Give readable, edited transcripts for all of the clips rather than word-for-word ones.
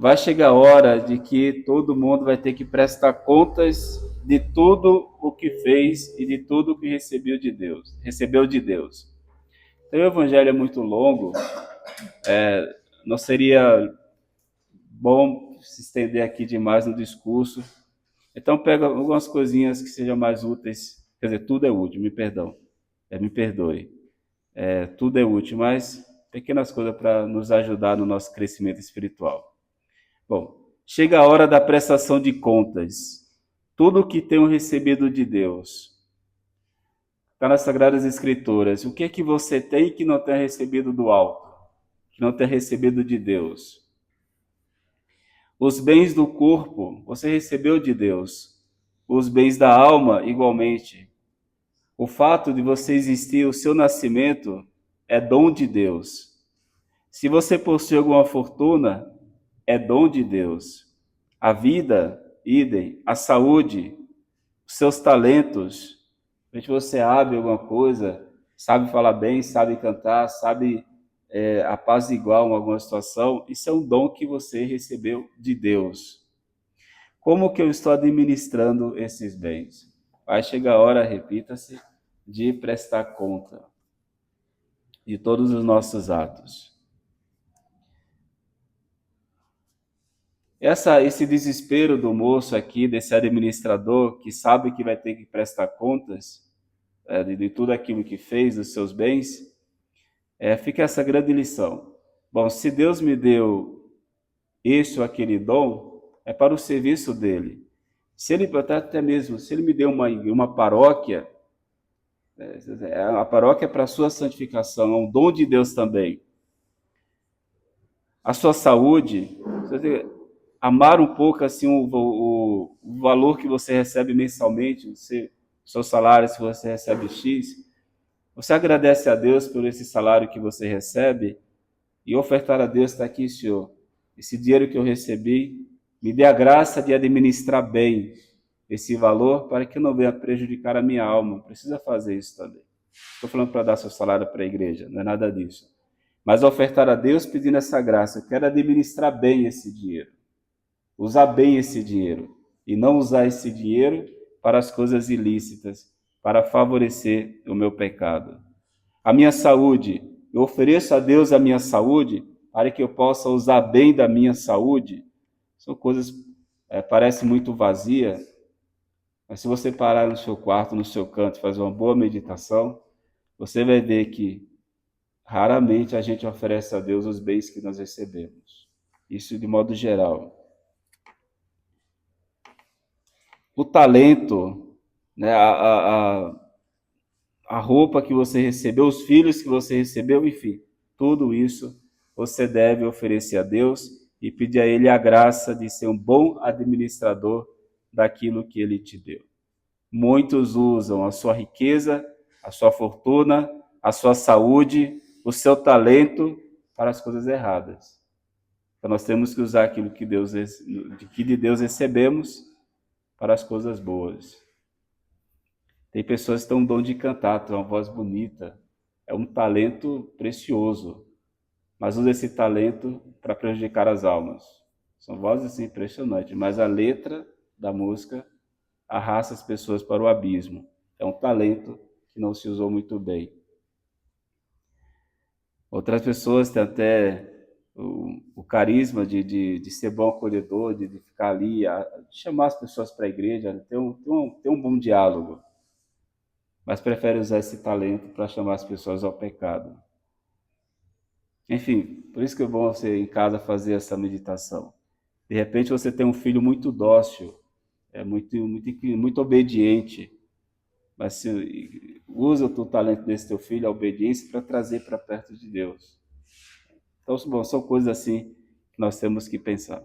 vai chegar a hora de que todo mundo vai ter que prestar contas de tudo o que fez e de tudo o que recebeu de Deus. Então, o evangelho é muito longo, não seria bom se estender aqui demais no discurso. Então, pega algumas coisinhas que sejam mais úteis. Quer dizer, tudo é útil, me perdoe. Tudo é útil, mas pequenas coisas para nos ajudar no nosso crescimento espiritual. Bom, chega a hora da prestação de contas. Tudo o que tenho recebido de Deus. Está nas Sagradas Escrituras. O que é que você tem que não tem recebido do alto? Que não tem recebido de Deus? Os bens do corpo você recebeu de Deus. Os bens da alma, igualmente. O fato de você existir, o seu nascimento, é dom de Deus. Se você possui alguma fortuna, é dom de Deus. A vida, idem. A saúde, os seus talentos. De repente você abre alguma coisa, sabe falar bem, sabe cantar, sabe apaziguar alguma situação. Isso é um dom que você recebeu de Deus. Como que eu estou administrando esses bens? Vai chegar a hora, repita-se, de prestar conta de todos os atos. Esse desespero do moço aqui, desse administrador, que sabe que vai ter que prestar contas de tudo aquilo que fez, dos seus bens, fica essa grande lição. Bom, se Deus me deu este ou aquele dom, é para o serviço dele. Se ele, até mesmo, se ele me deu uma paróquia, a paróquia é para a sua santificação, é um dom de Deus também. A sua saúde, amar um pouco assim o valor que você recebe mensalmente, o seu salário, se você recebe X, você agradece a Deus por esse salário que você recebe e ofertar a Deus, está aqui, Senhor, esse dinheiro que eu recebi, me dê a graça de administrar bem esse valor para que eu não venha prejudicar a minha alma. Precisa fazer isso também. Estou falando para dar seu salário para a igreja, não é nada disso. Mas ofertar a Deus pedindo essa graça. Eu quero administrar bem esse dinheiro. Usar bem esse dinheiro. E não usar esse dinheiro para as coisas ilícitas, para favorecer o meu pecado. A minha saúde. Eu ofereço a Deus a minha saúde para que eu possa usar bem da minha saúde. São coisas, parecem muito vazias, mas se você parar no seu quarto, no seu canto, fazer uma boa meditação, você vai ver que raramente a gente oferece a Deus os bens que nós recebemos. Isso de modo geral. O talento, né, a roupa que você recebeu, os filhos que você recebeu, enfim, tudo isso você deve oferecer a Deus e pedir a Ele a graça de ser um bom administrador daquilo que Ele te deu. Muitos usam a sua riqueza, a sua fortuna, a sua saúde, o seu talento para as coisas erradas. Então nós temos que usar aquilo que de Deus recebemos para as coisas boas. Tem pessoas que têm um dom de cantar, têm uma voz bonita, é um talento precioso, mas usa esse talento para prejudicar as almas. São vozes assim, impressionantes, mas a letra da música arrasta as pessoas para o abismo. É um talento que não se usou muito bem. Outras pessoas têm até o carisma de ser bom acolhedor, de ficar ali, de chamar as pessoas para a igreja, ter um bom diálogo, mas prefere usar esse talento para chamar as pessoas ao pecado. Enfim, por isso que é bom você em casa fazer essa meditação. De repente você tem um filho muito dócil, muito obediente, mas usa o talento desse teu filho, a obediência, para trazer para perto de Deus. Então, bom, são coisas assim que nós temos que pensar.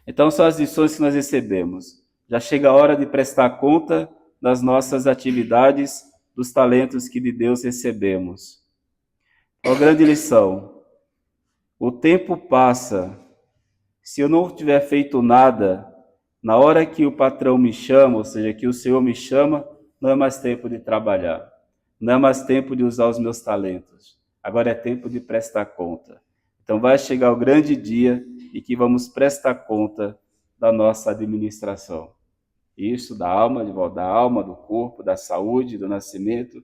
Então, são as lições que nós recebemos. Já chega a hora de prestar conta das nossas atividades, dos talentos que de Deus recebemos. Qual a grande lição? O tempo passa. Se eu não tiver feito nada, na hora que o patrão me chama, ou seja, que o Senhor me chama, não é mais tempo de trabalhar. Não é mais tempo de usar os meus talentos. Agora é tempo de prestar conta. Então, Então vai chegar o grande dia em que vamos prestar conta da nossa administração. Isso, da alma, do corpo, da saúde, do nascimento,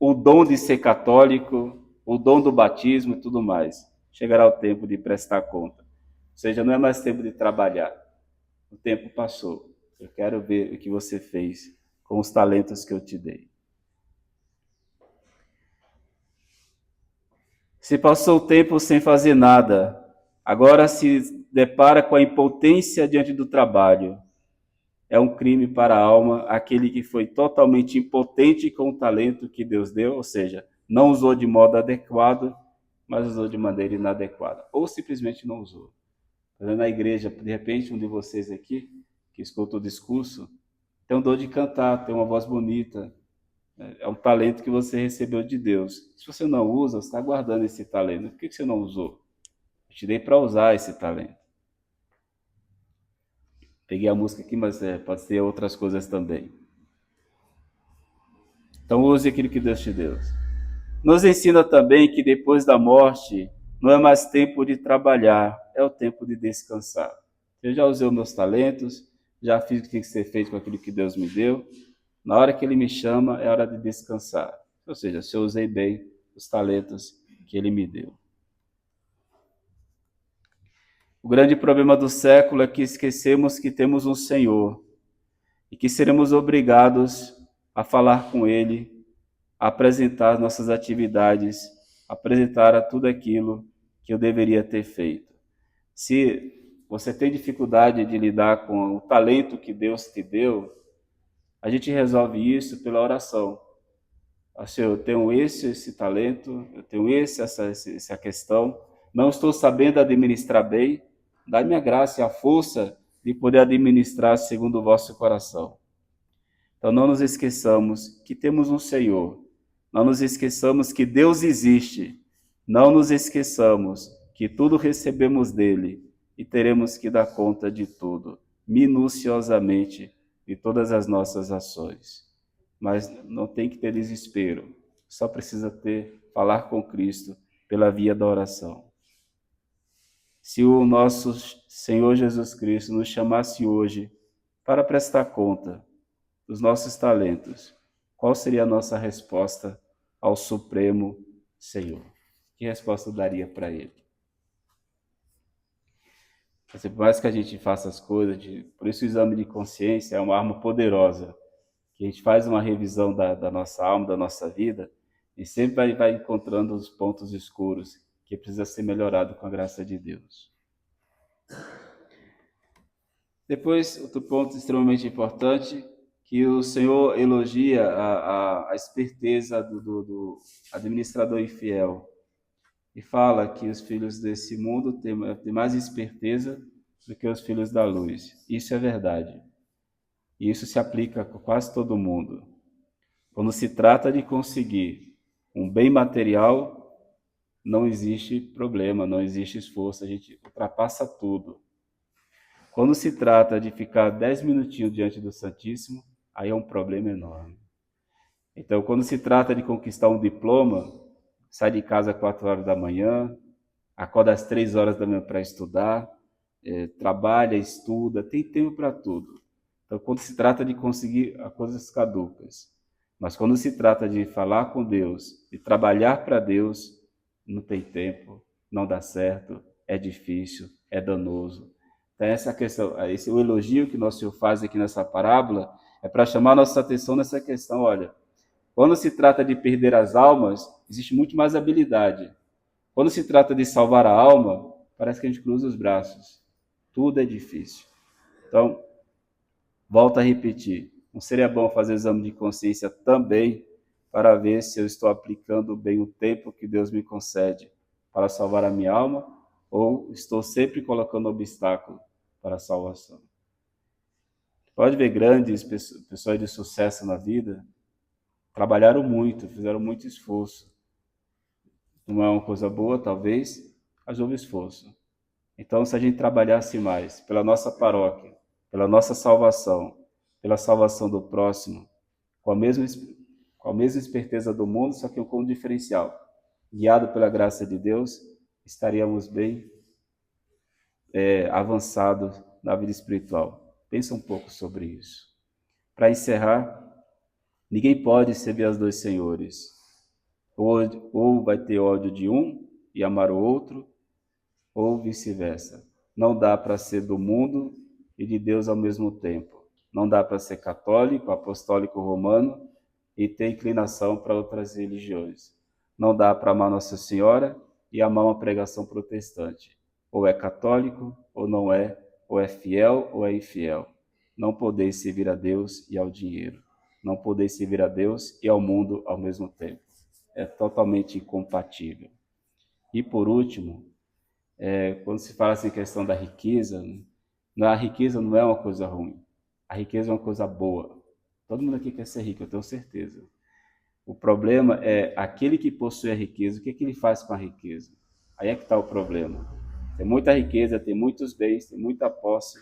o dom de ser católico, o dom do batismo e tudo mais. Chegará o tempo de prestar conta. Ou seja, não é mais tempo de trabalhar. O tempo passou. Eu quero ver o que você fez com os talentos que eu te dei. Se passou o tempo sem fazer nada, agora se depara com a impotência diante do trabalho. É um crime para a alma aquele que foi totalmente impotente com o talento que Deus deu, ou seja, não usou de modo adequado, mas usou de maneira inadequada, ou simplesmente não usou. Na igreja, de repente, um de vocês aqui, que escuta o discurso, tem um dom de cantar, tem uma voz bonita, é um talento que você recebeu de Deus. Se você não usa, você está guardando esse talento. Por que você não usou? Eu te dei para usar esse talento. Peguei a música aqui, mas pode ser outras coisas também. Então use aquilo que Deus te deu. Nos ensina também que depois da morte não é mais tempo de trabalhar, é o tempo de descansar. Eu já usei os meus talentos, já fiz o que tem que ser feito com aquilo que Deus me deu. Na hora que Ele me chama, é hora de descansar. Ou seja, se eu usei bem os talentos que Ele me deu. O grande problema do século é que esquecemos que temos um Senhor e que seremos obrigados a falar com Ele, a apresentar nossas atividades, apresentar a tudo aquilo que eu deveria ter feito. Se você tem dificuldade de lidar com o talento que Deus te deu, a gente resolve isso pela oração. Assim, eu tenho esse talento, eu tenho essa questão, não estou sabendo administrar bem, dá-me a graça e a força de poder administrar segundo o vosso coração. Então não nos esqueçamos que temos um Senhor, não nos esqueçamos que Deus existe, não nos esqueçamos que tudo recebemos dele e teremos que dar conta de tudo, minuciosamente, de todas as nossas ações. Mas não tem que ter desespero, só precisa falar com Cristo pela via da oração. Se o nosso Senhor Jesus Cristo nos chamasse hoje para prestar conta dos nossos talentos, qual seria a nossa resposta ao Supremo Senhor? Que resposta daria para Ele? Por mais que a gente faça as coisas, por isso o exame de consciência é uma arma poderosa, que a gente faz uma revisão da nossa alma, da nossa vida, e sempre vai encontrando os pontos escuros que precisa ser melhorado com a graça de Deus. Depois, outro ponto extremamente importante, que o Senhor elogia a esperteza do administrador infiel e fala que os filhos desse mundo têm mais esperteza do que os filhos da luz. Isso é verdade. E isso se aplica a quase todo mundo. Quando se trata de conseguir um bem material, não existe problema, não existe esforço, a gente ultrapassa tudo. Quando se trata de ficar 10 minutinhos diante do Santíssimo, aí é um problema enorme. Então, quando se trata de conquistar um diploma, sai de casa às 4 horas da manhã, acorda às 3 horas da manhã para estudar, trabalha, estuda, tem tempo para tudo. Então, quando se trata de conseguir coisas caducas, mas quando se trata de falar com Deus, de trabalhar para Deus, não tem tempo, não dá certo, é difícil, é danoso. Então, essa questão, o elogio que nosso Senhor faz aqui nessa parábola é para chamar nossa atenção nessa questão. Olha, quando se trata de perder as almas, existe muito mais habilidade. Quando se trata de salvar a alma, parece que a gente cruza os braços. Tudo é difícil. Então, volto a repetir, não seria bom fazer exame de consciência também para ver se eu estou aplicando bem o tempo que Deus me concede para salvar a minha alma ou estou sempre colocando obstáculo para a salvação. Pode ver grandes pessoas de sucesso na vida, trabalharam muito, fizeram muito esforço. Não é uma coisa boa, talvez, mas houve esforço. Então, se a gente trabalhasse mais pela nossa paróquia, pela nossa salvação, pela salvação do próximo, com a mesma esperteza do mundo, só que com um diferencial. Guiado pela graça de Deus, estaríamos bem avançados na vida espiritual. Pensa um pouco sobre isso. Para encerrar, ninguém pode servir aos dois senhores. Ou vai ter ódio de um e amar o outro, ou vice-versa. Não dá para ser do mundo e de Deus ao mesmo tempo. Não dá para ser católico, apostólico romano e ter inclinação para outras religiões. Não dá para amar Nossa Senhora e amar uma pregação protestante. Ou é católico, ou não é, ou é fiel, ou é infiel. Não podeis servir a Deus e ao dinheiro. Não podeis servir a Deus e ao mundo ao mesmo tempo. É totalmente incompatível. E por último, quando se fala assim questão da riqueza, a riqueza não é uma coisa ruim. A riqueza é uma coisa boa. Todo mundo aqui quer ser rico, eu tenho certeza. O problema é aquele que possui a riqueza, o que ele faz com a riqueza? Aí é que está o problema. Tem muita riqueza, tem muitos bens, tem muita posse,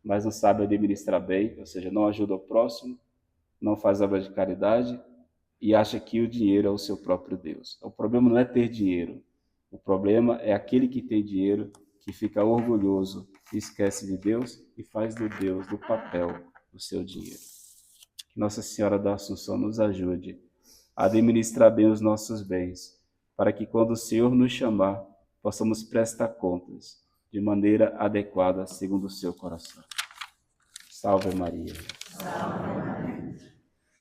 mas não sabe administrar bem, ou seja, não ajuda o próximo, não faz obra de caridade e acha que o dinheiro é o seu próprio Deus. O problema não é ter dinheiro. O problema é aquele que tem dinheiro, que fica orgulhoso, esquece de Deus e faz do Deus, do papel, o seu dinheiro. Que Nossa Senhora da Assunção nos ajude a administrar bem os nossos bens, para que quando o Senhor nos chamar, possamos prestar contas de maneira adequada, segundo o seu coração. Salve Maria. Salve Maria.